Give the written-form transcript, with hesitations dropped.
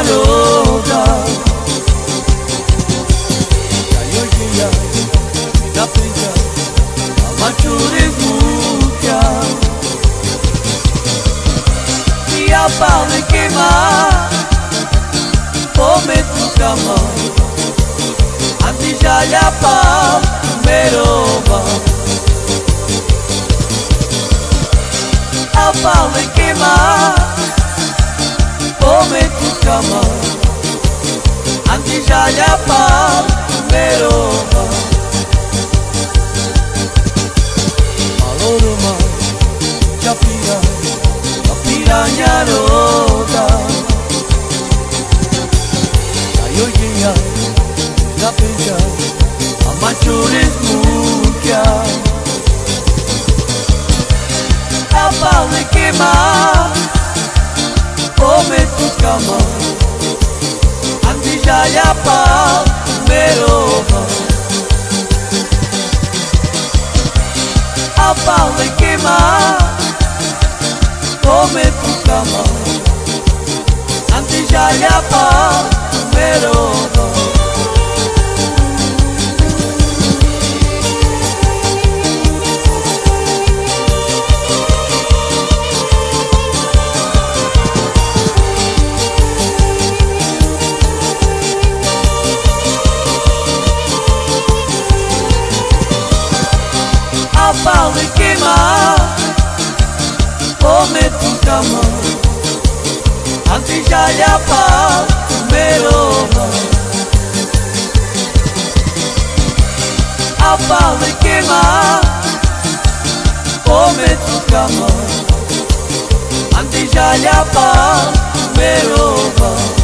roga Kayogia Napija Amachuri Mukia Ia pale queima Pome tu cama Antijaya pa Merova A pale queima Pome tu cama Antijaya pa Merova Aloroma Chapira Piranha roga Kayogia Napija Amachuri Mukia A pale queima Pome tu cama Antijaya pa Merova A pale queima Pome tu cama Antijaya pa Merova A pale queima Pome tu cama Antijaya pa Merova A pale queima Pome tu cama Antijaya pa Merova